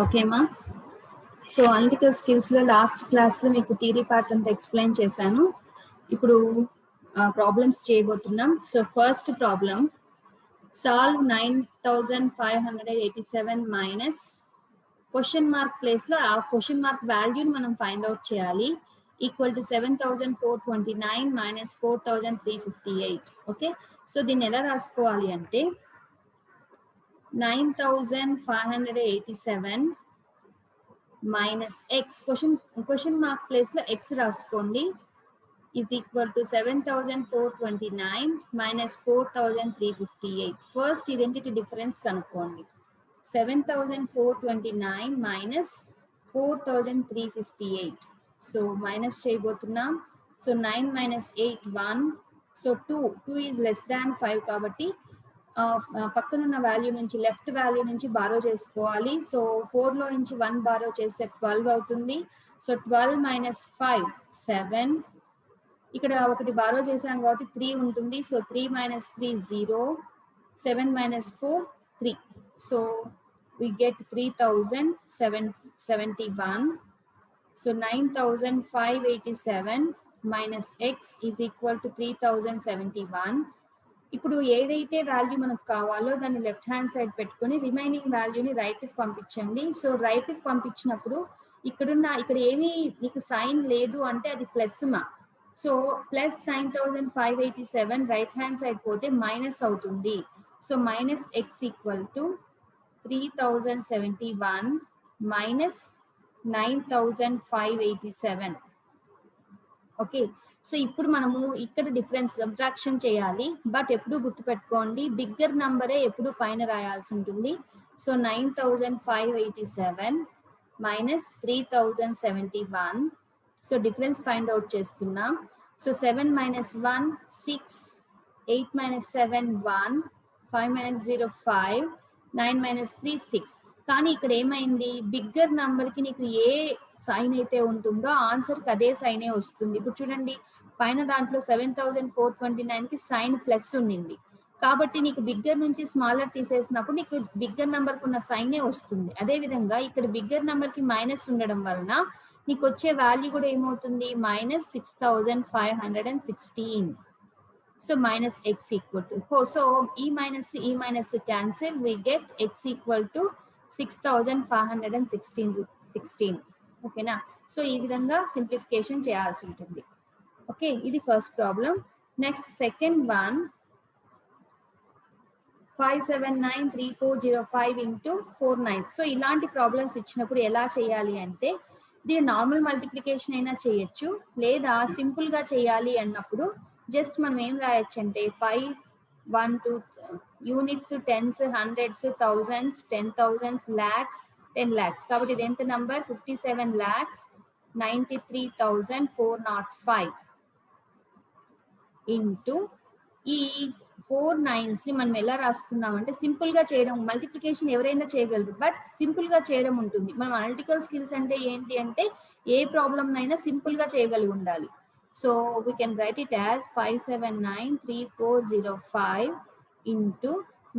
Okay మా. So analytical స్కిల్స్లో last క్లాస్లో మీకు థియరీ పార్ట్ అంతా ఎక్స్ప్లెయిన్ చేశాను. ఇప్పుడు ప్రాబ్లమ్స్ చేయబోతున్నాం. So first problem, solve 9587 minus question mark ప్లేస్లో ఆ క్వశ్చన్ మార్క్ వాల్యూని మనం ఫైండ్ అవుట్ చేయాలి. Equal to 7429 minus 4358. Okay, so దీన్ని ఎలా రాసుకోవాలి అంటే 9587 minus X, question mark place లో ఎక్స్ రాసుకోండి, is equal to 7429 minus 4358. First identity difference కనుక్కోండి. 7429 మైనస్ 4358. సో మైనస్ చేయబోతున్నాం. So 9 minus 8 1. So 2 is less దాన్ 5 కాబట్టి పక్కనున్న వాల్యూ నుంచి లెఫ్ట్ వాల్యూ నుంచి బారో చేసుకోవాలి. సో 4లో నుంచి 1 బారో చేస్తే 12 అవుతుంది. So 12 minus 5 7. ఇక్కడ ఒకటి బారో చేసాం కాబట్టి 3 ఉంటుంది. So 3 minus 3 0. 7 minus 4 3. So we get 3071. so 9587 minus x is equal to 3071. ఇప్పుడు ఏదైతే వాల్యూ మనకు కావాలో దాన్ని లెఫ్ట్ హ్యాండ్ సైడ్ పెట్టుకొని రిమైనింగ్ వాల్యూని రైట్కి పంపించండి. సో రైట్కి పంపించినప్పుడు ఇక్కడ ఏమీ నీకు సైన్ లేదు అంటే అది ప్లస్ మా. So plus 9587 right hand side పోతే మైనస్ అవుతుంది. So minus x equal to 3071 minus 9587. Okay, so ఇప్పుడు మనము ఇక్కడ డిఫరెన్స్ సబ్ట్రాక్షన్ చేయాలి. బట్ ఎప్పుడు గుర్తుపెట్టుకోండి, బిగ్గర్ నంబరే ఎప్పుడు పైన రాయాల్సి ఉంటుంది. So 9587 minus 3071. So difference find out చేస్తున్నాం. So 7 minus 1 6, 8 minus 7 1, 5 minus 0 5, 9 minus 3 6. కానీ ఇక్కడ ఏమైంది, బిగ్గర్ నంబర్కి నీకు ఏ సైన్ అయితే ఉంటుందో ఆన్సర్కి అదే సైనే వస్తుంది. ఇప్పుడు చూడండి, పైన దాంట్లో 7429కి సైన్ ప్లస్ ఉండింది కాబట్టి నీకు బిగ్గర్ నుంచి స్మాలర్ తీసేసినప్పుడు నీకు బిగ్గర్ నెంబర్కి ఉన్న సైనే వస్తుంది. అదేవిధంగా ఇక్కడ బిగ్గర్ నెంబర్కి మైనస్ ఉండడం వలన నీకు వచ్చే వాల్యూ కూడా ఏమవుతుంది, minus 6516. So minus x equal to, so ఈ minus cancel, we get x equal to 6516. ఓకేనా, సో ఈ విధంగా సింప్లిఫికేషన్ చేయాల్సి ఉంటుంది. ఓకే, ఇది first problem. Next second one, 5793405 into 49. So ఇలాంటి ప్రాబ్లమ్స్ ఇచ్చినప్పుడు ఎలా చేయాలి అంటే, దీని నార్మల్ మల్టిప్లికేషన్ అయినా చేయొచ్చు, లేదా సింపుల్గా చేయాలి అన్నప్పుడు జస్ట్ మనం ఏం రాయొచ్చు అంటే 5 1 2 units, tens, hundreds, thousands, 10,000, lakhs, 10 lakhs. కాబట్టి ఇది ఎంత నంబర్, 57,93,405 ఇంటూ ఈ 4 9s ని మనం ఎలా రాసుకున్నామంటే సింపుల్ గా చేయడం. మల్టిప్లికేషన్ ఎవరైనా చేయగలరు, బట్ సింపుల్ గా చేయడం ఉంటుంది. మనం అనలిటికల్ స్కిల్స్ అంటే ఏంటి అంటే ఏ ప్రాబ్లమ్ అయినా సింపుల్ గా చేయగలిగి ఉండాలి. So we can write it as 5793405 into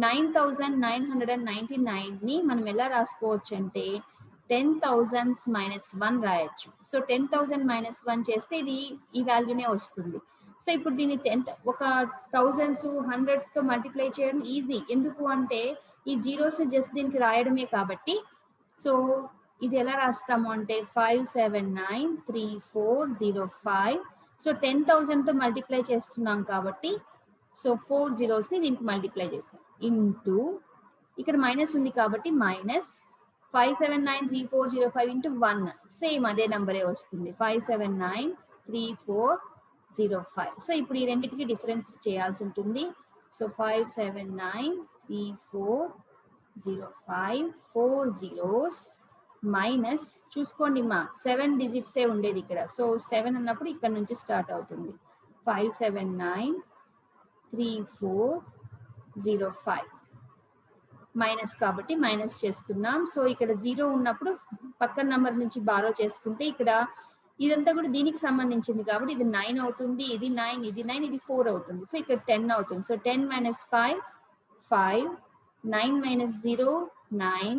9999 ని మనం ఎలా రాసుకోవచ్చు అంటే 10,000 మైనస్ 1 రాయొచ్చు. సో 10,000 మైనస్ 1 చేస్తే ఇది ఈ వాల్యూనే వస్తుంది. సో ఇప్పుడు దీన్ని 10 ఒక థౌజండ్స్, హండ్రెడ్స్ తో మల్టిప్లై చేయడం ఈజీ. ఎందుకు అంటే ఈ జీరోస్ జస్ట్ దీనికి రాయడమే కాబట్టి. సో ఇది ఎలా రాస్తాము అంటే 5793405. సో 10,000 తో మల్టిప్లై చేస్తున్నాం కాబట్టి సో 4 zeros ని దీనికి మల్టిప్లై చేసాం ఇంటూ ఇక్కడ మైనస్ ఉంది కాబట్టి మైనస్ 5793405 ఇంటూ 1. సేమ్ అదే నెంబరే వస్తుంది, 5793405. సో ఇప్పుడు ఈ రెండింటికి డిఫరెన్స్ చేయాల్సి ఉంటుంది. సో 5793405 4 zeros మైనస్, చూసుకోండి మా 7 digits ఉండేది ఇక్కడ. సో 7 అన్నప్పుడు ఇక్కడ నుంచి స్టార్ట్ అవుతుంది. 5793405 మైనస్ కాబట్టి మైనస్ చేస్తున్నాం. సో ఇక్కడ 0 ఉన్నప్పుడు పక్కన నంబర్ నుంచి బారో చేసుకుంటే ఇక్కడ ఇదంతా కూడా దీనికి సంబంధించింది కాబట్టి ఇది 9 అవుతుంది, ఇది 9, ఇది 9, ఇది 4 అవుతుంది. సో ఇక్కడ 10 అవుతుంది. So 10 minus 5 5, 9 minus 0 9,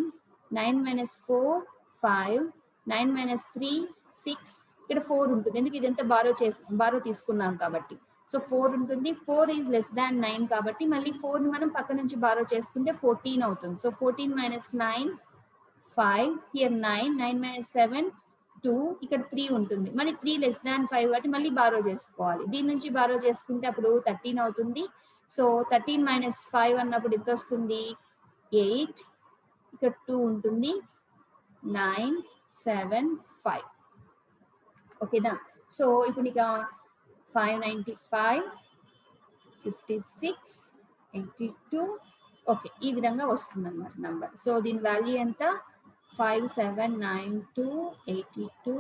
9 minus 4 5, 9 minus 3 6, ఇక్కడ 4 ఉంటుంది ఎందుకు ఇదంతా బారో తీసుకున్నాం కాబట్టి. సో 4 ఉంటుంది, 4 ఈజ్ లెస్ దాన్ 9 కాబట్టి మళ్ళీ 4 ని మనం పక్క నుంచి బారో చేసుకుంటే 14 అవుతుంది. సో 14 minus 9 5, హియర్ 9, 9 minus 7 2, ఇక్కడ 3 ఉంటుంది. మళ్ళీ 3 లెస్ దాన్ 5 కాబట్టి మళ్ళీ బారో చేసుకోవాలి. దీని నుంచి బారో చేసుకుంటే అప్పుడు 13 అవుతుంది. సో 13 minus 5 అన్నప్పుడు ఎంత వస్తుంది? 8, ఇక్కడ 2 ఉంటుంది, 9 7 5. ఓకేనా? సో ఇప్పుడు ఇక 595 56 82, ఓకే, ఈ విధంగా వస్తుంది అన్నమాట నంబర్. సో దీని వాల్యూ ఎంత? 5792 82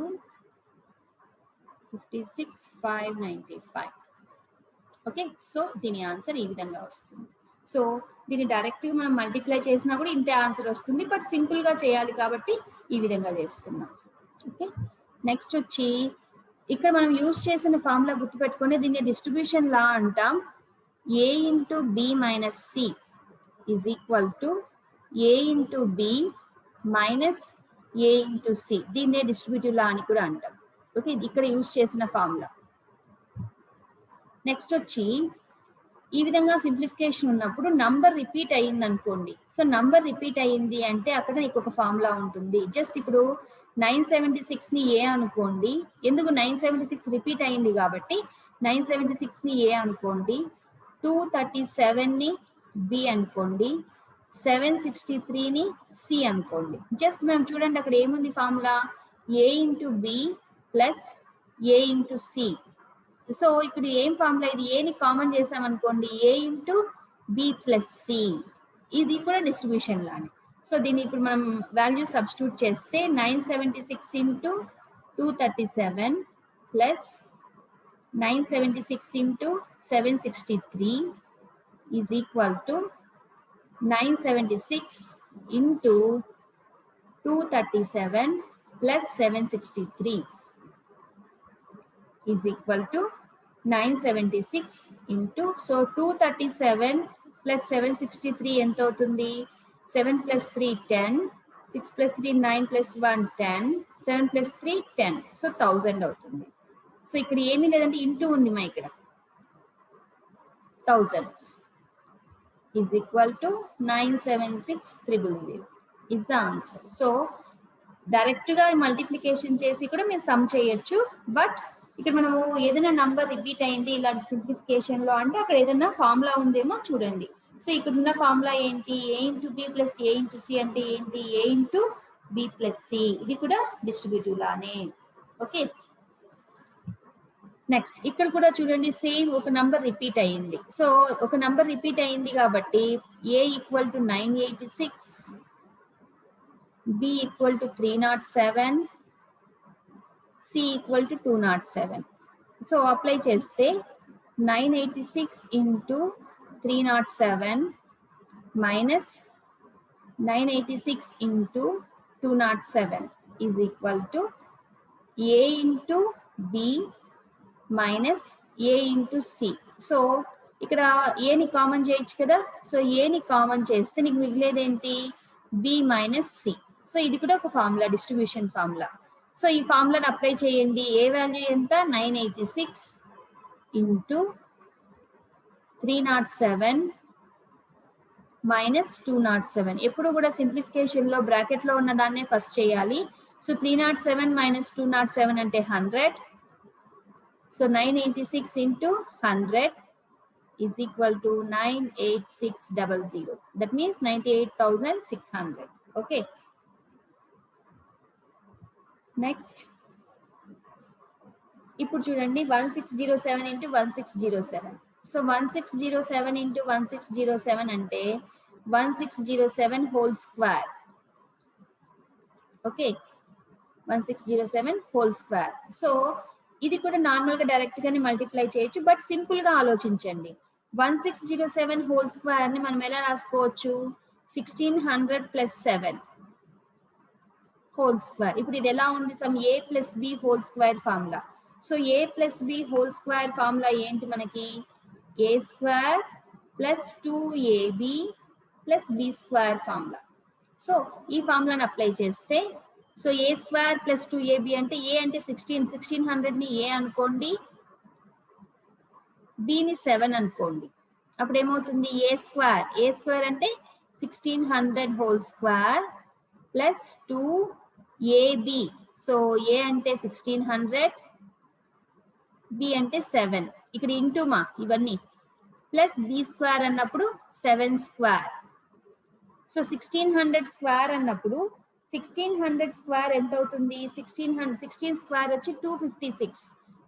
56 595. ఓకే, సో దీని ఆన్సర్ ఈ విధంగా వస్తుంది. సో దీన్ని డైరెక్ట్గా మనం మల్టిప్లై చేసినా కూడా ఇంతే ఆన్సర్ వస్తుంది, బట్ సింపుల్గా చేయాలి కాబట్టి ఈ విధంగా చేస్తున్నాం. ఓకే, నెక్స్ట్ వచ్చి ఇక్కడ మనం యూజ్ చేసిన ఫార్ములా గుర్తుపెట్టుకొని దీన్ని డిస్ట్రిబ్యూషన్ లా అంటాం. A into B minus C is equal to A into B minus A into C. దీన్నే డిస్ట్రిబ్యూటివ్ లా అని కూడా అంటాం. ఓకే, ఇక్కడ యూజ్ చేసిన ఫార్ములా. నెక్స్ట్ వచ్చి ఈ విధంగా సింప్లిఫికేషన్ ఉన్నప్పుడు నంబర్ రిపీట్ అయ్యింది అనుకోండి. సో నంబర్ రిపీట్ అయ్యింది అంటే అక్కడ నీకు ఒక ఫార్ములా ఉంటుంది. జస్ట్ ఇప్పుడు 976 ని ఏ అనుకోండి. ఎందుకు 976 రిపీట్ అయ్యింది కాబట్టి 976 ని ఏ అనుకోండి, 237 ని బి అనుకోండి, 763 ని సి అనుకోండి. జస్ట్ మనం చూడండి అక్కడ ఏముంది formula, A into B plus A into C. So ఇక్కడ ఏం ఫార్ములా ఇది, ఏని కామన్ చేసామనుకోండి, ఏ ఇంటూ బి ప్లస్ సి. ఇది కూడా డిస్ట్రిబ్యూషన్ లానే. సో దీన్ని ఇప్పుడు మనం వాల్యూ సబ్స్టిట్యూట్ చేస్తే 976 into 237 plus 976 into 763 is equal to 976 into 237 plus 763 is equal to 976 into, so 237 plus 763 ఎంత అవుతుంది? 7 plus 3 10, 6 plus 3 9 plus 1 10, 7 plus 3 10, so 1000 అవుతుంది. సో ఇక్కడ ఏమీ లేదంటే ఇంటూ ఉంది మా ఇక్కడ 1000 is equal to 976,000 is the answer. So direct గా మల్టిప్లికేషన్ చేసి కూడా మీరు సమ్ చేయొచ్చు, బట్ ఇక్కడ మనము ఏదైనా నంబర్ రిపీట్ అయింది ఇలాంటి సింప్లిఫికేషన్ లో అంటే అక్కడ ఏదైనా ఫార్ములా ఉందేమో చూడండి. సో ఇక్కడ ఉన్న ఫార్ములా ఏంటి, ఏ into B plus A into C అంటే ఏంటి, ఏ ఇంటూ బి ప్లస్ సి. ఇది కూడా డిస్ట్రిబ్యూటివ్ లానే. ఓకే, నెక్స్ట్ ఇక్కడ కూడా చూడండి సేమ్ ఒక నంబర్ రిపీట్ అయ్యింది. సో ఒక నంబర్ రిపీట్ అయింది కాబట్టి A equal to 986, B equal to 307, C equal to 207. So apply చేస్తే 986 into 307 minus 986 into 207 is equal to A into B minus A into C. So ఇక్కడ ఏని common చేయొచ్చు కదా. So ఏని కామన్ చేస్తే నీకు మిగిలేది ఏంటి, B minus C. సో ఇది కూడా ఒక ఫార్ములా, డిస్ట్రిబ్యూషన్ ఫార్ములా. సో ఈ ఫార్ములాని అప్లై చేయండి. ఏ వాల్యూ ఎంత, 986 ఇంటూ 307 మైనస్ 207. ఎప్పుడు కూడా సింప్లిఫికేషన్ లో బ్రాకెట్ లో ఉన్న దాన్నే ఫస్ట్ చేయాలి. సో 307 మైనస్ 207 అంటే 100. So 986 into 100 is equal to 98600. That means 98,600. Okay, next ఇప్పుడు చూడండి 1607 ఇంటూ 1607. సో 1607 ఇంటూ 1607 అంటే 1607 whole square. Okay, 1607 whole square. So ఇది కూడా నార్మల్ గా డైరెక్ట్ గానే మల్టిప్లై చేయొచ్చు, బట్ సింపుల్ గా ఆలోచించండి. 1607 హోల్ స్క్వేర్ ని మనం ఎలా రాసుకోవచ్చు, 1600 ప్లస్ 7 హోల్ స్క్వేర్. ఇప్పుడు ఇది ఎలా ఉంది, sum A plus B whole square formula. So A plus B whole square formula ఏంటి మనకి, A square plus 2ab plus B square formula. So ఈ ఫార్ములాని అప్లై చేస్తే so A square plus 2ab అంటే ఏ అంటే 1600ని ఏ అనుకోండి, బిని 7 అనుకోండి. అప్పుడు ఏమవుతుంది ఏ స్క్వేర్ అంటే 1600 whole square plus 2ab. So A అంటే 1600, బి అంటే 7, ఇక్కడ ఇంటూ మా ఇవన్నీ ప్లస్ బి స్క్వేర్ అన్నప్పుడు 7 స్క్వేర్. సో 1600 స్క్వేర్ అన్నప్పుడు 1600 స్క్వేర్ ఎంత అవుతుంది, 16 స్క్వేర్ వచ్చి 256.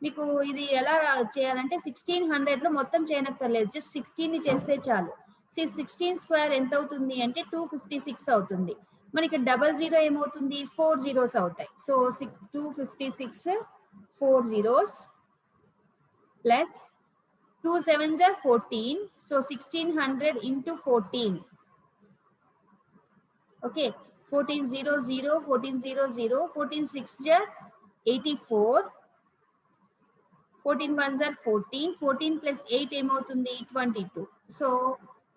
మీకు ఇది ఎలా చేయాలంటే 1600లో మొత్తం చేయనక్కర్లేదు, జస్ట్ 16ని చేస్తే చాలు. 16 స్క్వేర్ ఎంత అవుతుంది అంటే 256 అవుతుంది. మనకి 00 ఏమవుతుంది 4 zeros అవుతాయి. So 256 4 zeros plus 2 7s are 14. So 1600 into 14. Okay, 1400, 1400, 14 6s are 84, 14 1s are 14, 14 plus 8 ఏమవుతుంది 22. సో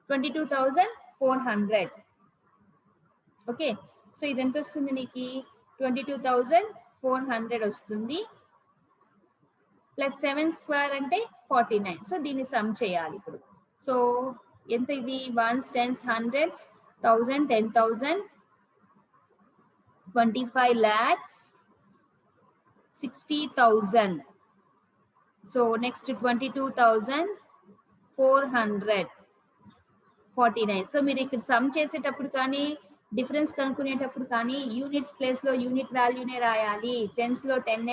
22,400. ఓకే, సో ఇది ఎంత వస్తుంది నీకు 22,400 వస్తుంది. ప్లస్ 7 స్క్వేర్ అంటే 49. సో దీన్ని సమ్ చేయాలి ఇప్పుడు. సో ఎంత ఇది 1s 10s 100s 1000 10,000 25 lakhs 60,000. So next 22,449. So మీరు ఇక్కడ సమ్ చేసేటప్పుడు కానీ డిఫరెన్స్ కనుక్కునేటప్పుడు కానీ యూనిట్స్ ప్లేస్ లో యూనిట్ వాల్యూనే రాయాలి, టెన్స్ లో 10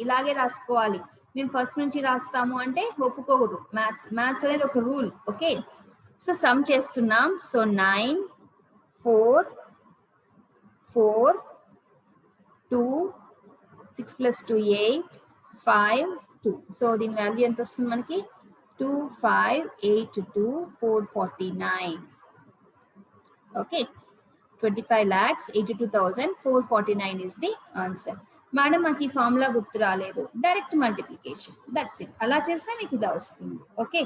ఇలాగే రాసుకోవాలి. మేము ఫస్ట్ నుంచి రాస్తాము అంటే ఒప్పుకోకూడదు. మ్యాథ్స్ అనేది ఒక రూల్. ఓకే, సో సమ్ చేస్తున్నాం. So 9 4 4 2 6 plus 2 8 5 2. సో దీని వాల్యూ ఎంత వస్తుంది మనకి 2582,449. Okay, 25,82,449 is the answer. Madam మాకు ఈ ఫార్ములా గుర్తు రాలేదు, డైరెక్ట్ మల్టిప్లికేషన్, దట్స్ ఇట్. అలా చేస్తే మీకు ఇది వస్తుంది. Okay,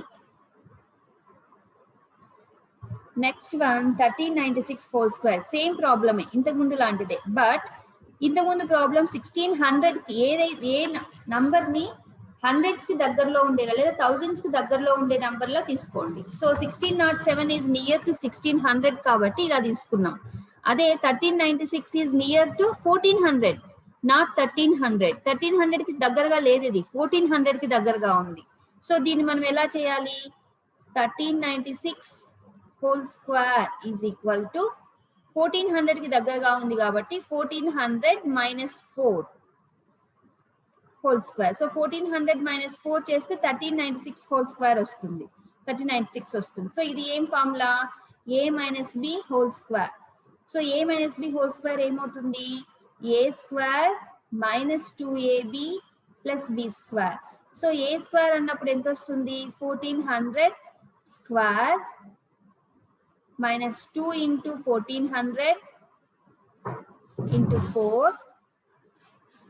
next one 1396 whole square. Same ప్రాబ్లమే, ఇంతకు ముందు లాంటిదే. బట్ ఇంతకుముందు ప్రాబ్లం 1600కి ఏ నంబర్ ని హండ్రెడ్స్ కి దగ్గరలో ఉండేలా లేదా థౌజండ్స్ కి దగ్గరలో ఉండే నంబర్ లో తీసుకోండి. సో 1607 ఈజ్ నియర్ టు 1600 కాబట్టి ఇలా తీసుకున్నాం. అదే 1396 ఈజ్ నియర్ టు 1400, నాట్ 1300. 1300 కి దగ్గరగా లేదు, ఇది 1400 కి దగ్గరగా ఉంది. సో దీన్ని మనం ఎలా చేయాలి, 1396 whole square is equal to 1400 కి దగ్గరగా ఉంది కాబట్టి 1400 minus 4 whole square. So 1400 minus 4 చేస్తే 1396 హోల్ స్క్వేర్ వస్తుంది, 1396 వస్తుంది. సో ఇది ఏం formula, A minus B whole square. So A minus B whole square ఏమవుతుంది, A square minus 2ab plus B square. So A square అన్నప్పుడు ఎంత వస్తుంది 1400 square minus 2 into 1400 into 4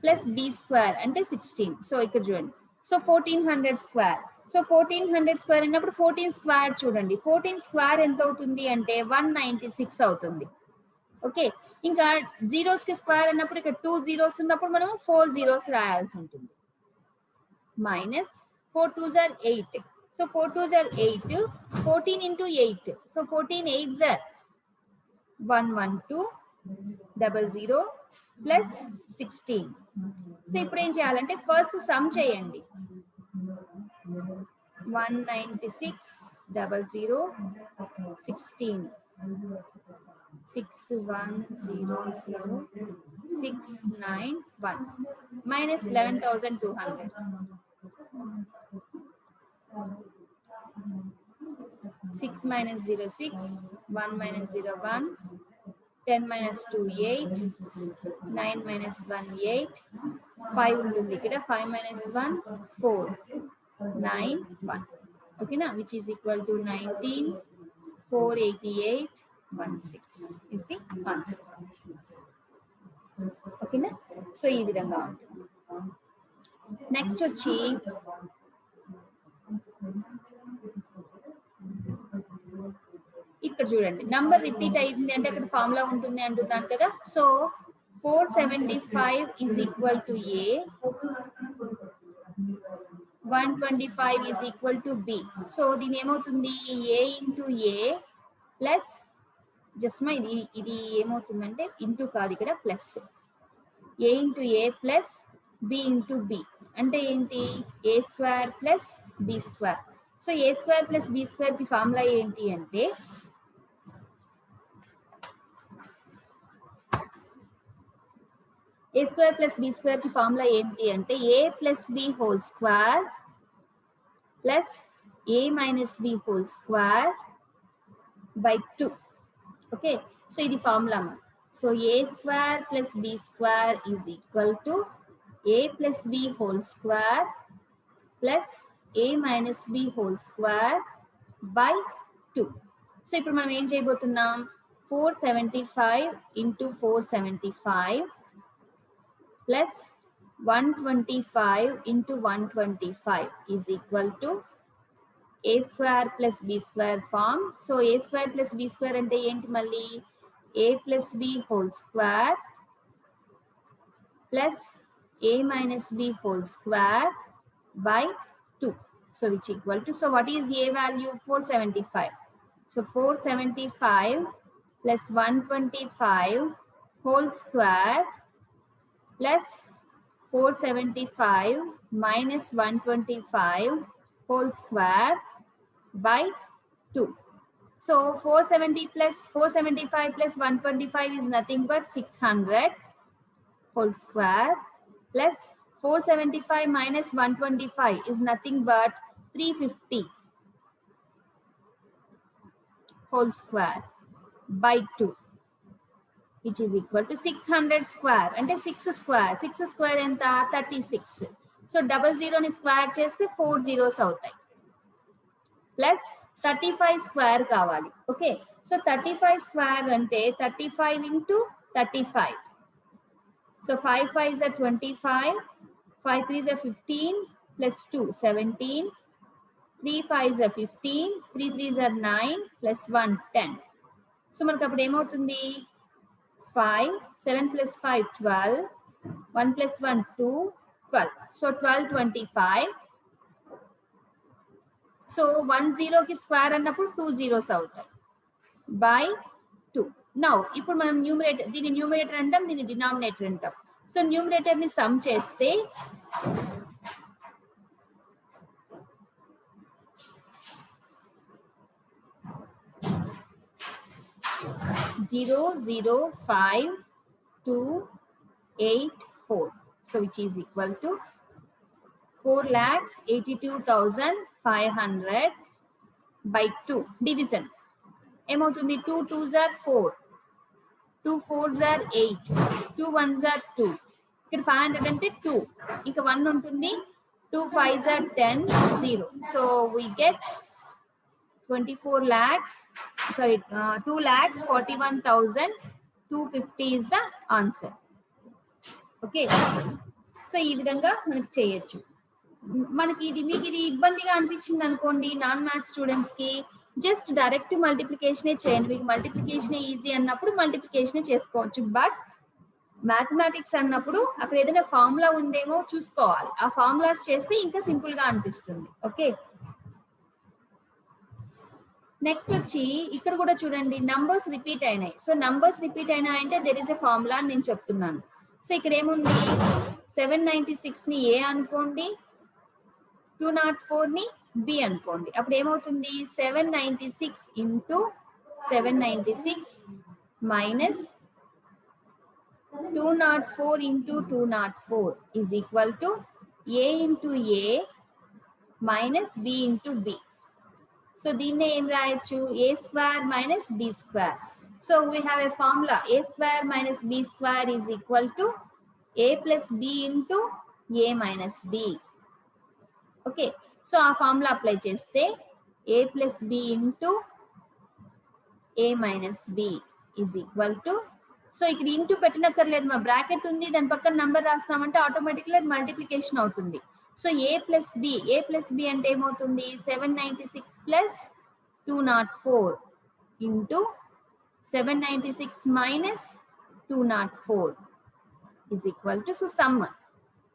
plus B square అంటే 16. So ఇక్కడ చూడండి, so 1400 square. So 1400 square అన్నప్పుడు 14 square చూడండి, 14 square ఎంత అవుతుంది అంటే 196 అవుతుంది. ఓకే, ఇంకా జీరోస్ కి స్క్వేర్ అన్నప్పుడు ఇక్కడ 2 zeros ఉన్నప్పుడు మనం 4 zeros రాయాల్సి ఉంటుంది. Minus 4 2s are 8. So 4 2s are 8, 14 into 8. So 14 8s are 11200 plus 16. So ఇప్పుడు ఏం చేయాలంటే ఫస్ట్ సమ్ చేయండి. 19600 16 6100 691 minus 11,200. 6 minus 0 6, 1 minus 0 1, 10 minus 2 8, 9 minus 1 8, 5 ఉంటుంది ఇక్కడ, 5 minus 1 4, 9 1. ఓకేనా, which is equal to 19,488,16 is the answer. ఓకేనా, సో ఈ విధంగా ఉంటుంది. నెక్స్ట్ వచ్చి ఈ ఇక్కడ చూడండి నంబర్ రిపీట్ అయింది అంటే అక్కడ ఫార్ములా ఉంటుంది అంటున్నాను కదా. So 475 is equal to A, 125 is equal to B. So దీని ఏమవుతుంది, A into A plus just మా ఇది ఏమవుతుందంటే ఇంటూ కాదు ఇక్కడ plus, A into A plus B into B అంటే ఏంటి, A square plus B square. So A square plus B square కి ఫార్ములా ఏంటి అంటే A square plus B square కి ఫార్ములా ఏంటి అంటే A plus B whole square plus A minus B whole square by 2. Okay, so ఇది formula. So A square plus B square is equal to A plus B whole square plus A minus B whole square by 2. So ఇప్పుడు మనం ఏం చేయబోతున్నాం, 475 into 475 plus 125 into 125 is equal to A square plus B square form. So A square plus B square అంటే ఏంటి, మళ్ళీ A plus B whole square plus A minus B whole square by 2. So which equal to, so what is a value, 475. So 475 plus 125 whole square plus 475 minus 125 whole square by 2. So 475 plus 125 is nothing but 600 whole square plus 475 minus 125 is nothing but 350 whole square by 2, which is equal to 600 square and 6 square. 6 square enta 36. So double zero ni square cheste 4 zeros avutayi plus 35 square kavali. Okay, so 35 square ante 35 into 35. So 5 5s are 25, 5 3s are 15 plus 2 17, 3 5s are 15, 3 3s are 9 plus 1 10. So మనకు అప్పుడు ఏమవుతుంది, 5 7 plus 5 12, 1 plus 1 2 12. So 12 25. So 1 0 కి square అన్నప్పుడు 2 zeros అవుతాయి by 2. Now ఇప్పుడు మనం numerator, దీని numerator అంటాం, దీని డినామినేటర్ అంటాం. సో న్యూమరేటర్ ని సమ్ చేస్తే 0 0 5 2 8 4. So which is equal to 4,82,500 by 2. Division. ఏమవుతుంది, 2 2s are 4, 2 4s are 8, 2 1s are 2. ఇక్కడ 500 అంటే 2, ఇంకా 1 ఉంటుంది, 2 5s are 10 0. So we get 24 lakhs, sorry 2,41,250 is the answer. Okay, so ఈ విధంగా మనకి చేయొచ్చు. మనకి ఇది మీకు ఇది ఇబ్బందిగా అనిపించింది అనుకోండి, నాన్ మ్యాథ్స్ స్టూడెంట్స్ కి జస్ట్ డైరెక్ట్ మల్టిప్లికేషనే చేయండి. మీకు మల్టిప్లికేషనే ఈజీ అన్నప్పుడు మల్టిప్లికేషనే చేసుకోవచ్చు. బట్ మ్యాథమెటిక్స్ అన్నప్పుడు అక్కడ ఏదైనా ఫార్ములా ఉందేమో చూసుకోవాలి. ఆ ఫార్ములాస్ చేస్తే ఇంకా సింపుల్ గా అనిపిస్తుంది. ఓకే, నెక్స్ట్ వచ్చి ఇక్కడ కూడా చూడండి, నంబర్స్ రిపీట్ అయినాయి. సో నంబర్స్ రిపీట్ అయినాయి అంటే దెర్ ఇస్ ఎ ఫార్ములా అని నేను చెప్తున్నాను. సో ఇక్కడ ఏముంది, 796 ని ఏ అనుకోండి, 204 ని బి అనుకోండి. అప్పుడు ఏమవుతుంది, 796 into 796 minus 204 into 204 is equal to A into A minus B into B. So దీన్నే ఏం రాయొచ్చు, A square minus B square. So we have a formula, A square minus B square is equal to A plus B into A minus B. Okay, so ఆ formula apply చేస్తే A plus B into A minus B is equal to, so ఇక్కడ into పెట్టనక్కర్లేదు, మా bracket ఉంది, దాని పక్కన number రాస్తున్నామంటే ఆటోమేటిక్గా multiplication అవుతుంది. సో ఏ ప్లస్ బి అంటే ఏమవుతుంది, 796 plus 204 into 796 minus 204 is equal to, so sum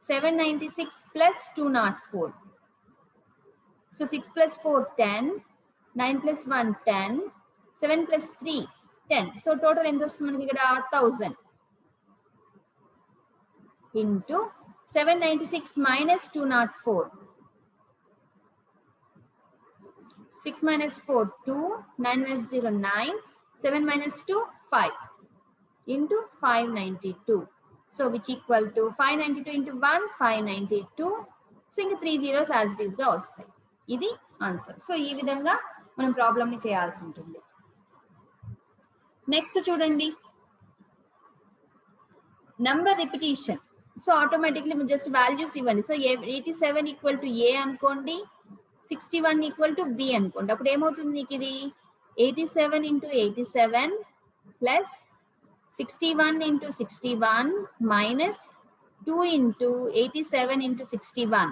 796 plus 204. So 6 plus 4, 10, 9 plus 1, 10, 7 plus 3, 10. So total ఎంత వస్తుంది మనకి ఇక్కడ 1000 into 796 minus 204. 6 minus 4, 2, 9 minus 0, 9, 7 minus 2, 5 into 592. So which equal to 592 into 1, 592. So ఇంకా 3 zeros as it is గా వస్తాయి. ఇది answer. So ఈ విధంగా మనం ప్రాబ్లమ్ ని చేయాల్సి ఉంటుంది. నెక్స్ట్ చూడండి, number repetition. So automatically just values ఇవ్వండి. సో 87 ఈక్వల్ టు ఏ అనుకోండి, 61 ఈక్వల్ టు బి అనుకోండి. అప్పుడు ఏమవుతుంది నీకు ఇది 87 into 87 plus 61 into 61 minus 2 into 87 into 61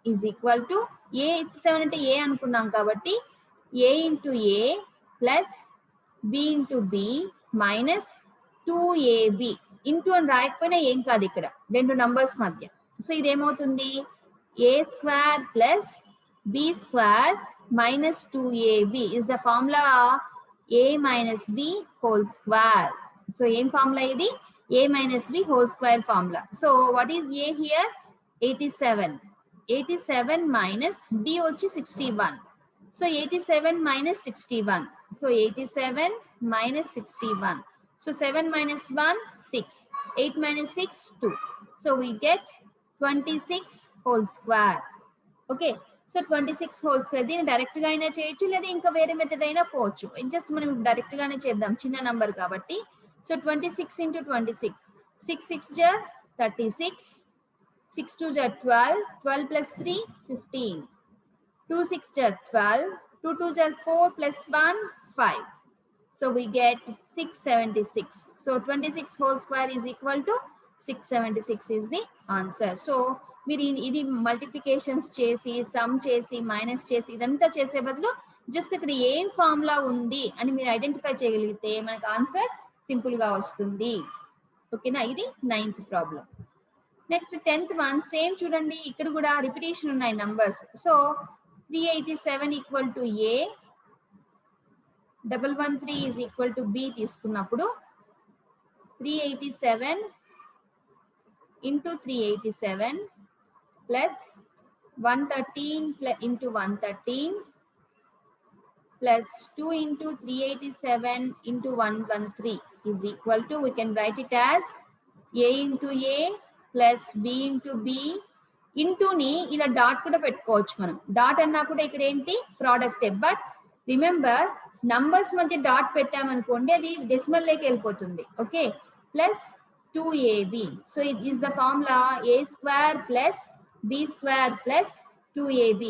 is equal to a 87 అంటే a అనుకున్నాం కాబట్టి a into a plus b into b minus 2ab into అని రాయకపోయినా ఏం కాదు ఇక్కడ రెండు నంబర్స్ మధ్య. సో ఇదేమవుతుంది a square plus b square minus 2ab is the formula a minus b whole square. So ఏం ఫార్ములా ఇది a minus b whole square formula. So what is a here 87. 87 minus b వచ్చి 61. So 87 minus 61. So 87 minus 61. So 7 minus 1 6. 8 minus 6 2. So we get 26 whole square. Okay. So 26 whole square. దీన్ని direct గా అయినా చేయొచ్చు లేదా ఇంకా వేరే method అయినా పోవచ్చు. జస్ట్ మనం డైరెక్ట్ గానే చేద్దాం చిన్న నంబర్ కాబట్టి. So 26 into 26, 6 6 jar 36, 6 2 jar 12, 12 plus 3 15, 2 6 jar 12, 2 2 jar 4 plus 1 5. So we get 676. So 26 whole square is equal to 676 is the answer. So మీరు ఇది మల్టిప్లికేషన్స్ చేసి సమ్ చేసి మైనస్ చేసి ఇదంతా చేసే బదులు జస్ట్ ఇక్కడ ఏం ఫార్ములా ఉంది అని మీరు ఐడెంటిఫై చేయగలిగితే మనకు ఆన్సర్ సింపుల్ గా వస్తుంది. ఓకేనా, ఇది 9th problem. Next 10th one same చూడండి, ఇక్కడ కూడా రిపిటేషన్ ఉన్నాయి numbers. So 387 equal to A, 113 is equal to B తీసుకున్నప్పుడు 387 into 387 plus 113 into 113 plus 2 into 387 into 113 is equal to, we can write it as a into a plus b into b into ని ఇలా dot కూడా పెట్టుకోవచ్చు మనం. Dot అన్నా కూడా ఇక్కడ ఏంటి ప్రోడక్టే. బట్ రిమెంబర్ నంబర్స్ మధ్య డాట్ పెట్టామనుకోండి అది డెసిమల్ లేకి వెళ్ళిపోతుంది. Okay, plus 2ab. So it is the formula a square plus b square plus 2ab.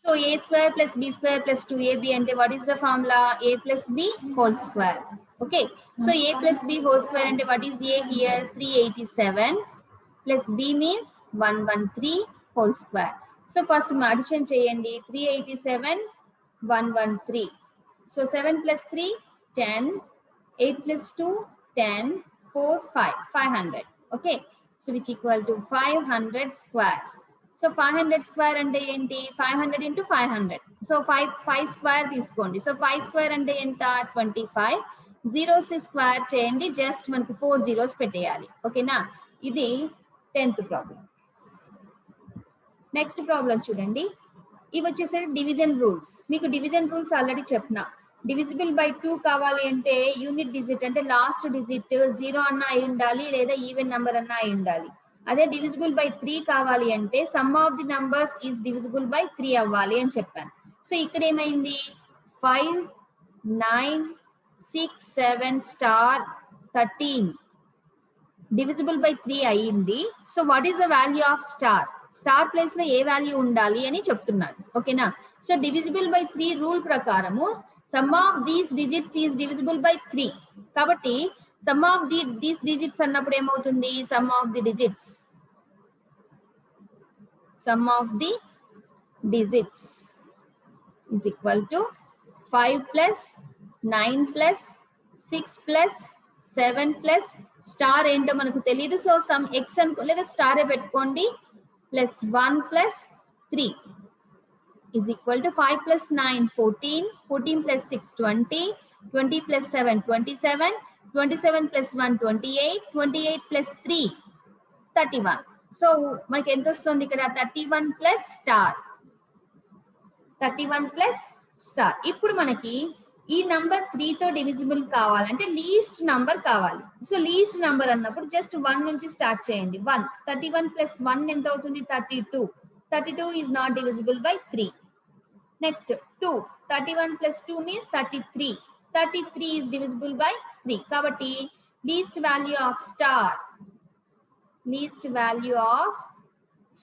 So a square plus b square plus 2ab and what is the formula? A plus b whole square. Okay, so a plus b whole square and what is a here? 387 plus b means 113 whole square. So first addition cheyandi, 387 113. So 7 plus 3 10, 8 plus 2 10, 4 5 500. Okay, so which equal to 500 square. So 500 square ante enti 500 into 500. So 5 square తీసుకోండి. So 5 square ante enta 25. zeros square చేయండి, just మనకు 4 zeros పెట్టేయాలి. ఓకేనా, ఇది 10th problem. Next problem చూడండి, ఇవి వచ్చేసరికి division rules. మీకు డివిజన్ రూల్స్ ఆల్రెడీ చెప్పిన. డివిజిబుల్ బై 2 కావాలి అంటే యూనిట్ డిజిట్ అంటే లాస్ట్ డిజిట్ 0 అన్నా అయి ఉండాలి లేదా ఈవెన్ నెంబర్ అన్నా అయి ఉండాలి. అదే డివిజిబుల్ బై 3 కావాలి అంటే some of the numbers is divisible by 3 అవ్వాలి అని చెప్పాను. సో ఇక్కడ ఏమైంది 5 9 6 7 స్టార్ 13 డివిజిబుల్ బై 3 అయ్యింది. So what is the value of star? Star place లో ఏ వాల్యూ ఉండాలి అని చెప్తున్నాడు. ఓకేనా, సో డివిజిబుల్ బై 3 రూల్ ప్రకారము some of these digits is divisible by 3. కాబట్టి సమ్ ఆఫ్ దీస్ డిజిట్స్ అన్నప్పుడు ఏమవుతుంది, some of the digits is equal to 5 plus 9 plus 6 plus 7 plus star ఏంటో మనకు తెలియదు, సో సమ్ ఎక్స్ అనుకో లేదా స్టారే పెట్టుకోండి, plus 1 plus 3 is equal to 5 plus 9 14, 14 plus 6 20, 20 plus 7 27, 27 plus 1 28, 28 plus 3 31. So మనకి ఎంత వస్తుంది ఇక్కడ 31 ప్లస్ స్టార్, 31 ప్లస్ స్టార్. ఇప్పుడు మనకి ఈ నంబర్ 3 తో డివిజిబుల్ కావాలంటే లీస్ట్ నంబర్ కావాలి. సో లీస్ట్ నంబర్ అన్నప్పుడు జస్ట్ 1 నుంచి స్టార్ట్ చేయండి. 1 31 ప్లస్ 1 ఎంత అవుతుంది 32. 32 is not divisible by 3. Next 2 31 plus 2 means 33. 33 is divisible by 3. కాబట్టి least value of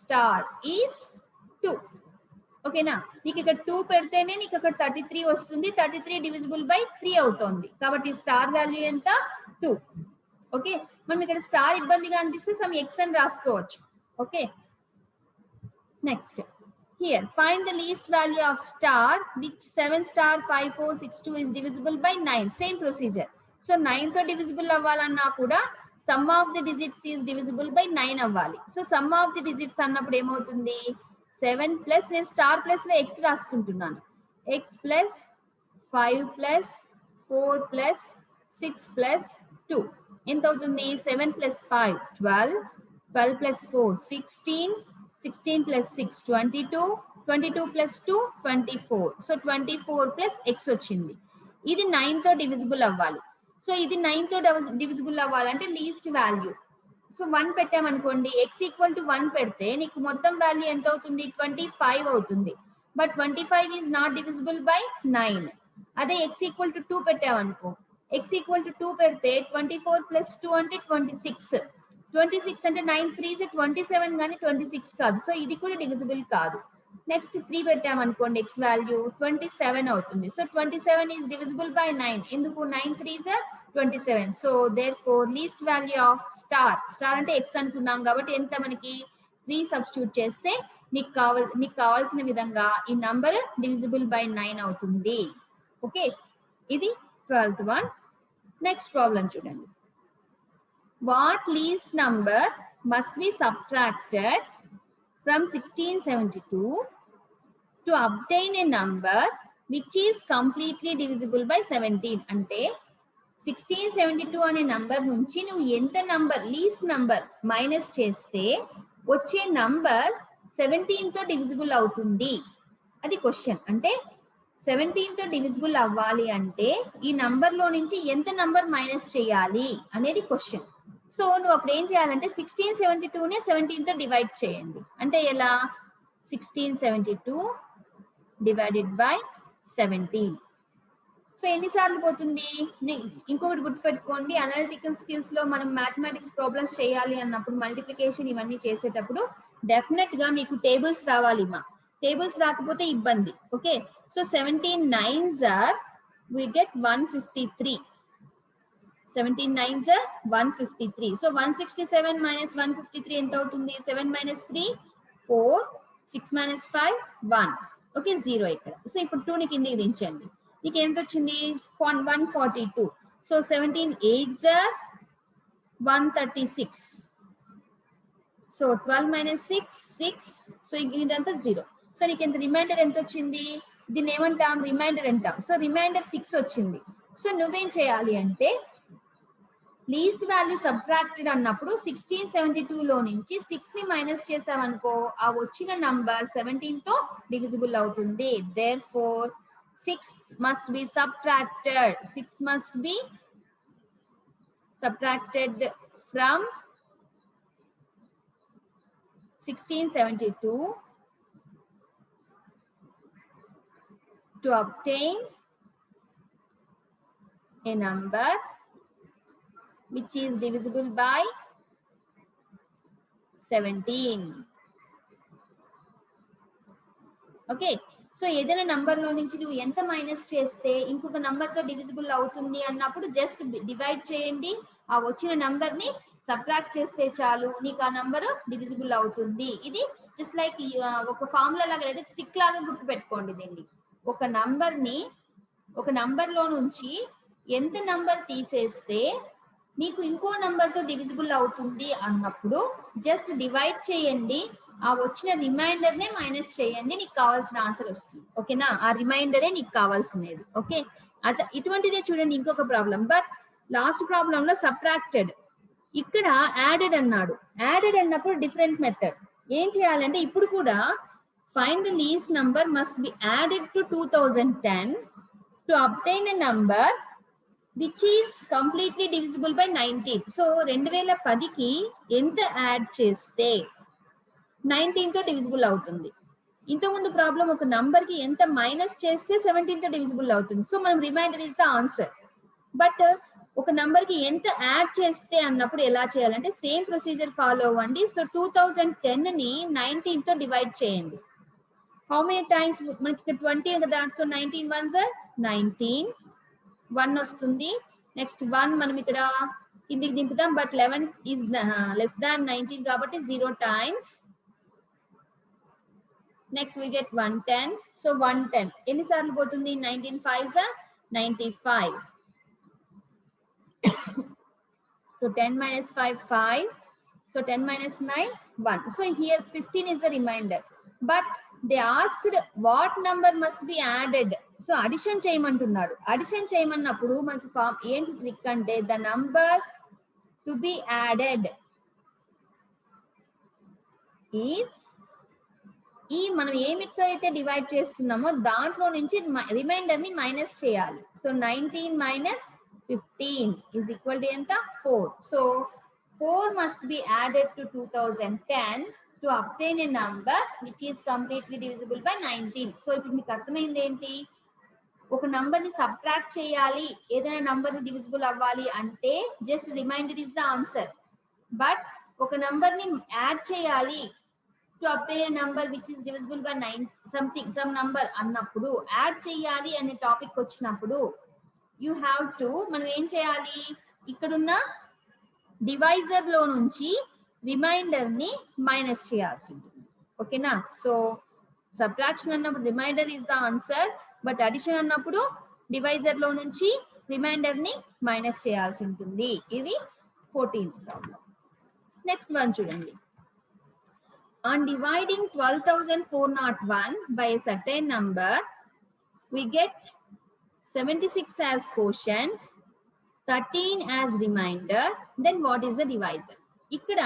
star is 2. ఓకేనా, నీకు ఇక్కడ 2 పెడితేనే నీకు అక్కడ 33 వస్తుంది, 33 డివిజిబుల్ బై 3 అవుతుంది, కాబట్టి స్టార్ వాల్యూ ఎంత 2. ఓకే, మనం ఇక్కడ స్టార్ ఇబ్బందిగా అనిపిస్తే సమ్ ఎక్స్ అని రాసుకోవచ్చు. Okay, next here find the least value of star which 7 star 5 4 6 2 is divisible by 9. Same procedure. So 9 తో డివిజిబుల్ అవ్వాలన్నా కూడా sum of the digits is divisible by 9 అవ్వాలి. So sum of the digits అన్నప్పుడు ఏమవుతుంది 7 plus, నేను star plus లో x రాసుకుంటున్నాను, x plus 5 plus 4 plus 6 plus 2 ఎంత అవుతుంది 7 plus 5 12, 12 plus 4 16, 16 plus 6 22, 22 plus 2 24. So 24 plus x వచ్చింది. ఇది 9 తో డివిజిబుల్ అవ్వాలి. సో ఇది 9 తో డివిజిబుల్ అవ్వాలంటే లీస్ట్ వాల్యూ, సో 1 పెట్టామనుకోండి, ఎక్స్ ఈక్వల్ టు 1 పెడితే నీకు మొత్తం వాల్యూ ఎంత అవుతుంది 25 అవుతుంది. But 25 is not divisible by 9. అదే ఎక్స్ ఈక్వల్ టు 2 పెట్టామనుకో, ఎక్స్ ఈక్వల్ టు 2 పెడితే 24 ప్లస్ 2 అంటే 26. 26 అంటే 9 3s 27 కానీ 26 కాదు, సో ఇది కూడా డివిజిబుల్ కాదు. నెక్స్ట్ 3 పెట్టామనుకోండి, ఎక్స్ వాల్యూ 27 అవుతుంది. సో 27 ఈజ్ డివిజిబుల్ బై 9, ఎందుకు 9 3s 27. So therefore least value of star అంటే ఎక్స్ అనుకున్నాం కాబట్టి ఎంత మనకి 3 సబ్స్టిట్యూట్ చేస్తే నీకు కావాల్సిన విధంగా ఈ నంబర్ డివిజిబుల్ బై 9 అవుతుంది. ఓకే, ఇది 12th one. నెక్స్ట్ ప్రాబ్లం చూడండి. What least number must B subtracted from 1672 to obtain a number which is completely divisible by 17. అంటే 1672 అనే నంబర్ నుంచి నువ్వు ఎంత నంబర్ లీస్ట్ నంబర్ మైనస్ చేస్తే వచ్చే నంబర్ 17 తో డివిజిబుల్ అవుతుంది, అది క్వశ్చన్. అంటే 17 తో డివిజిబుల్ అవ్వాలి అంటే ఈ నంబర్ లో నుంచి ఎంత నంబర్ మైనస్ చేయాలి అనేది క్వశ్చన్. సో నువ్వు అప్పుడు ఏం చేయాలంటే 1672 ని 17 తో డివైడ్ చేయండి. అంటే ఎలా 1672 డివైడెడ్ బై 17. సో ఎన్నిసార్లు పోతుంది, ఇంకొకటి గుర్తుపెట్టుకోండి, అనలిటికల్ స్కిల్స్ లో మనం మ్యాథమెటిక్స్ ప్రాబ్లమ్స్ చేయాలి అన్నప్పుడు మల్టిప్లికేషన్ ఇవన్నీ చేసేటప్పుడు డెఫినెట్ గా మీకు టేబుల్స్ రావాలి. టేబుల్స్ రాకపోతే ఇబ్బంది. Okay, so 17 9s are we get 153. 17 9s are 153. So 167 minus 153 ఎంత అవుతుంది 7 minus 3 4, 6 minus 5 1. ఓకే, 0 ఇక్కడ. సో ఇప్పుడు 2 ని కిందికి దించండి, నీకు ఎంత వచ్చింది 142. So 17 8s are 136. So 12 minus 6 6. So ఇదంతా 0. సో నీకు ఎంత రిమైండర్ ఎంత వచ్చింది, దీన్ని ఏమంటాం రిమైండర్ అంటాం. సో రిమైండర్ 6 వచ్చింది. సో నువ్వేం చేయాలి అంటే లీస్ట్ వాల్యూ సబ్ట్రాక్టెడ్ అన్నప్పుడు 1672 లో నుంచి 6 ని మైనస్ చేసామనుకో ఆ వచ్చిన నంబర్ 17 తో డివిజిబుల్ అవుతుంది. Therefore 6 must be subtracted. 6 must be subtracted from 1672 to obtain a number which is divisible by 17. Okay, so ఏదైనా నంబర్ లో నుంచి నువ్వు ఎంత మైనస్ చేస్తే ఇంకొక నంబర్ తో డివిజిబుల్ అవుతుంది అన్నప్పుడు జస్ట్ డివైడ్ చేయండి, ఆ వచ్చిన నంబర్ ని సబ్ట్రాక్ట్ చేస్తే చాలు, నీకు ఆ నంబర్ డివిజిబుల్ అవుతుంది. ఇది జస్ట్ లైక్ ఒక ఫార్ములా లాగా లేదా ట్రిక్ లాగా గుర్తు పెట్టుకోండి దీన్ని. ఒక నంబర్ లో నుంచి ఎంత నంబర్ తీసేస్తే నీకు ఇంకో నంబర్ తో డివిజిబుల్ అవుతుంది అన్నప్పుడు జస్ట్ డివైడ్ చేయండి, ఆ వచ్చిన రిమైండర్ నే మైనస్ చేయండి, నీకు కావాల్సిన ఆన్సర్ వస్తుంది. ఓకేనా, ఆ రిమైండరే నీకు కావాల్సినది. ఓకే, ఇటువంటిదే చూడండి ఇంకొక ప్రాబ్లం. బట్ లాస్ట్ ప్రాబ్లం లో సబ్ట్రాక్టెడ్, ఇక్కడ యాడెడ్ అన్నాడు. యాడెడ్ అన్నప్పుడు డిఫరెంట్ మెథడ్. ఏం చేయాలంటే ఇప్పుడు కూడా find the least number must be added to 2010 to obtain a number which is completely divisible by 19. So 2010కి ఎంత యాడ్ చేస్తే 19 తో డివిజిబుల్ అవుతుంది. ఇంతకుముందు ప్రాబ్లం ఒక నంబర్ కి ఎంత మైనస్ చేస్తే 17 తో డివిజిబుల్ అవుతుంది. సో మనం remainder is the answer. But ఒక నంబర్ కి ఎంత యాడ్ చేస్తే అన్నప్పుడు ఎలా చేయాలంటే సేమ్ ప్రొసీజర్ ఫాలో అవ్వండి. సో 2010 ని 19 తో డివైడ్ చేయండి. హౌ మెనీ టైమ్స్, మనకి 20 కదా, సో 19 వన్స్ 19, 1 వస్తుంది. నెక్స్ట్ 1 మనం ఇక్కడ కిందికి దింపుతాం, బట్ 11 ఈజ్ లెస్ దాన్ 19 కాబట్టి 0 times. Next we get 110. So 110 ఎన్నిసార్లు పోతుంది? 19 5s 95. So 10 minus 5 5. So 10 minus 9 1. So here 15 is the remainder. But they asked what number must be added. So addition చేయమంటున్నాడు. Addition చేయమన్నప్పుడు మనకి form ఏంటి trick అంటే the number to be added is ఈ మనం ఏమిటితో అయితే divide చేస్తున్నామో దాంట్లో నుంచి రిమైండర్ ని మైనస్ చేయాలి. So 19 minus 15 is equal to ఎంత? 4. So 4 must be added to 2010 to obtain a number which is completely divisible by 19. So ఇప్పుడు మీకు అర్థమైంది ఏంటి? ఒక నంబర్ ని సబ్ట్రాక్ట్ చేయాలి, ఏదైనా నంబర్ ని డివిజిబుల్ అవ్వాలి అంటే just remainder is the answer. But ఒక నంబర్ ని యాడ్ చేయాలి to obtain a number which is divisible by 9 something some number అన్నప్పుడు, యాడ్ చేయాలి అనే టాపిక్ వచ్చినప్పుడు యూ హ్యావ్ టు మనం ఏం చేయాలి, ఇక్కడున్న డివైజర్ లో నుంచి రిమైండర్ ని మైనస్ చేయాల్సి ఉంటుంది. ఓకేనా, సో సబ్ట్రాక్షన్ అన్నప్పుడు remainder is the answer, but addition అన్నప్పుడు డివైజర్ లో నుంచి రిమైండర్ ని మైనస్ చేయాల్సి ఉంటుంది. ఇది 14th ప్రాబ్లం. నెక్స్ట్ వన్ చూడండి. On dividing 12,401 by a certain number, we get 76 as quotient, 13 as remainder. Then what is the divisor? ఇక్కడ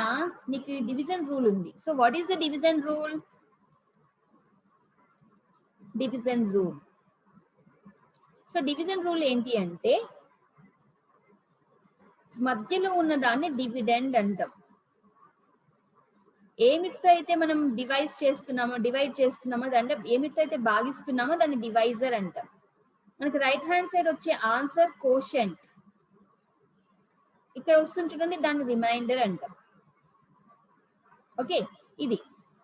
నీకు డివిజన్ రూల్ ఉంది. So what is the division rule? Division rule. So division rule ఏంటి అంటే మధ్యలో ఉన్న దాన్ని dividend అంటాం. ఏమిటితో అయితే మనం డివైడ్ చేస్తున్నామో దాంట్లో ఏమిటితో అయితే భాగిస్తున్నామో దాన్ని డివైజర్ అంటాం. మనకి రైట్ హ్యాండ్ సైడ్ వచ్చే ఆన్సర్ కోషెంట్, ఇక్కడ వస్తుంది చూడండి, దాన్ని రిమైండర్ అంటాం. ఓకే, ఇది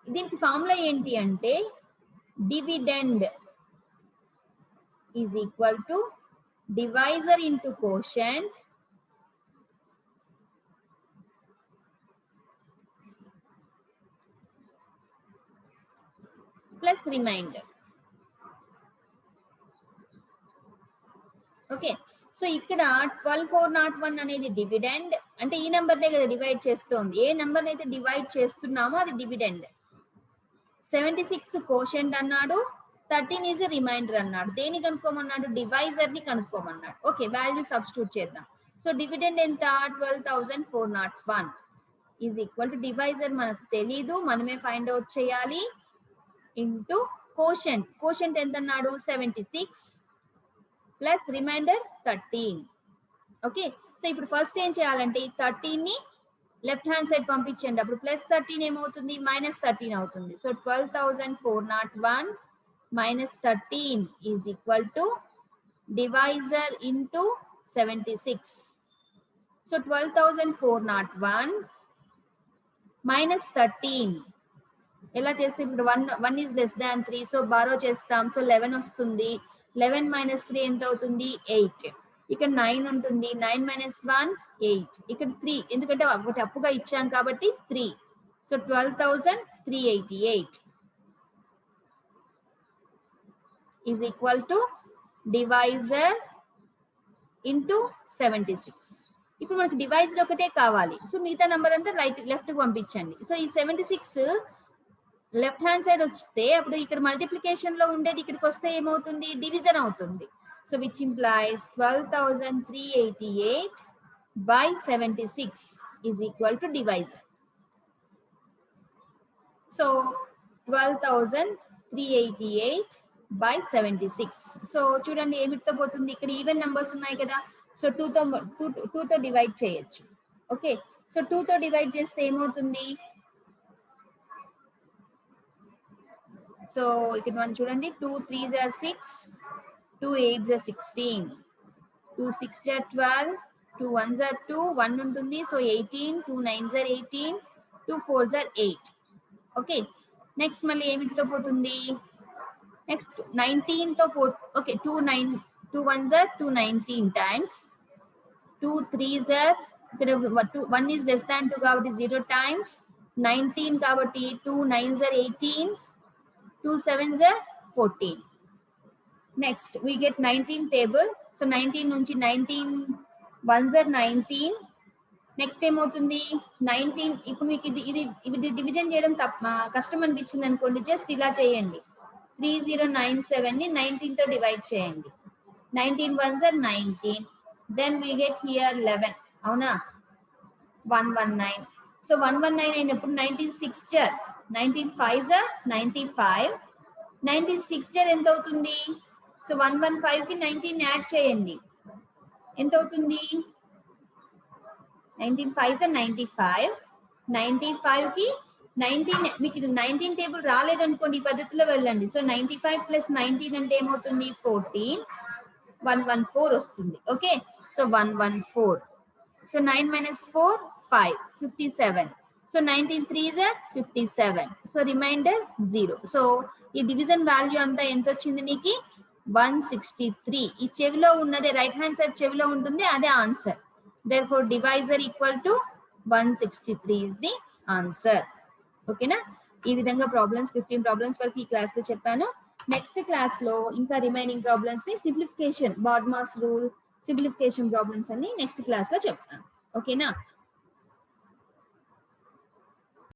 దీనికి ఫార్ములా ఏంటి అంటే dividend is equal to divisor into quotient plus remainder. Okay, so ఇక్కడ 12401 అనేది డివిడెండ్ అంటే ఈ నెంబర్నే కదా డివైడ్ చేస్తోంది. ఏ నెంబర్ అయితే డివైడ్ చేస్తున్నామో అది డివిడెండ్. 76 కోషెంట్ అన్నాడు, 13 ఈజ్ రిమైండర్ అన్నాడు. దేని కనుక్కోమన్నాడు? డివైజర్ ని కనుక్కోమన్నాడు. ఓకే, వాల్యూ సబ్స్టిట్యూట్ చేద్దాం. సో డివిడెండ్ ఎంత? 12,401 ఈజ్ ఈక్వల్ టు డివైజర్ మనకు తెలీదు, మనమే ఫైండ్ అవుట్ చేయాలి, ఇంటూ కోషెంట్. కోషెంట్ ఎంత అన్నాడు? 76 ప్లస్ రిమైండర్ 13. ఓకే, సో ఇప్పుడు ఫస్ట్ ఏం చేయాలంటే ఈ 13 ని లెఫ్ట్ హ్యాండ్ సైడ్ పంపించండి. అప్పుడు ప్లస్ 13 ఏమవుతుంది? మైనస్ 13 అవుతుంది. So 12,401 minus 13 is equal to divisor into 76. So 12,401 minus 13 ఎలా చేస్తే ఇప్పుడు 1 is less than 3, so borrow చేస్తాం. సో 11 వస్తుంది. 11 మైనస్ 3 ఎంత అవుతుంది? 8. ఇక్కడ 9 ఉంటుంది. 9 మైనస్ 1 8. ఇక్కడ 3 ఎందుకంటే ఒకటి అప్పుగా ఇచ్చాం కాబట్టి 3. So 12,388 is equal to divisor into 76. ఇప్పుడు మనకి డివైజర్ ఒకటే కావాలి. సో మిగతా నంబర్ అంతా లెఫ్ట్ కి పంపించండి. సో ఈ 76 లెఫ్ట్ హ్యాండ్ సైడ్ వస్తే అప్పుడు ఇక్కడ మల్టిప్లికేషన్ లో ఉండేది ఇక్కడికి వస్తే ఏమవుతుంది? డివిజన్ అవుతుంది. So which implies 12,388 by 76 is equal to divisor. So 12,388 by 76. So చూడండి ఏమిటితో పోతుంది? ఇక్కడ ఈవెన్ నంబర్స్ ఉన్నాయి కదా. సో 2తో డివైడ్ చేయొచ్చు. ఓకే, సో 2తో డివైడ్ చేస్తే ఏమవుతుంది? సో ఇక్కడ మనం చూడండి 2 3s are 6, 2 8s are 16, 2 6s are 12, 2 1s are 2, 1 ఉంటుంది. So 18, 2 9s are 18, 2 4s are 8. Okay, next మళ్ళీ ఏమిటితో పోతుంది? నెక్స్ట్ 19 తో okay 2 1s are 2 19 times, 2 3s are ఇక్కడ 1 is less than 2 కాబట్టి 0 times, 19 కాబట్టి 2 9s are 18, 2 7s are 14. Next we get 19 table. So 19 నుంచి 19 1s are 19. Next ఏమవుతుంది? 19 ఇప్పుడు మీకు ఇది డివిజన్ చేయడం కష్టం అనిపించింది అనుకోండి, జస్ట్ ఇలా చేయండి. 3097 ని 19 తో డివైడ్ చేయండి. 19 1s are 19. Then we get here 11. అవునా? 119. సో 119 అయినప్పుడు 19 6 జర్ 19 5s are 95. 19 6 జర్ ఎంత అవుతుంది? సో 115 కి 19 యాడ్ చేయండి. ఎంత అవుతుంది? 19 5s are 95. 95 కి 19 మీకు 19 టేబుల్ రాలేదనుకోండి, ఈ పద్ధతిలో వెళ్ళండి. సో 95 ప్లస్ 19 అంటే ఏమవుతుంది? 14. 114 వస్తుంది. Okay, so 114. So 9 minus 4 5, 57. So 19 3s are 57. So remainder 0. సో ఈ డివిజన్ వాల్యూ అంతా ఎంత వచ్చింది నీకు? 163. ఈ చెవిలో ఉన్నదే రైట్ హ్యాండ్ సైడ్ చెవిలో ఉంటుంది, అదే answer. Therefore divisor equal to 163 is the answer. ఓకేనా? ఈ విధంగా ప్రాబ్లమ్స్ 15 ప్రాబ్లమ్స్ వరకు ఈ క్లాస్ లో చెప్పాను. నెక్స్ట్ క్లాస్ లో ఇంకా రిమైనింగ్ ప్రాబ్లమ్స్ ని simplification, BODMAS rule, simplification problems అన్ని నెక్స్ట్ క్లాస్ లో చెప్తాను. ఓకేనా?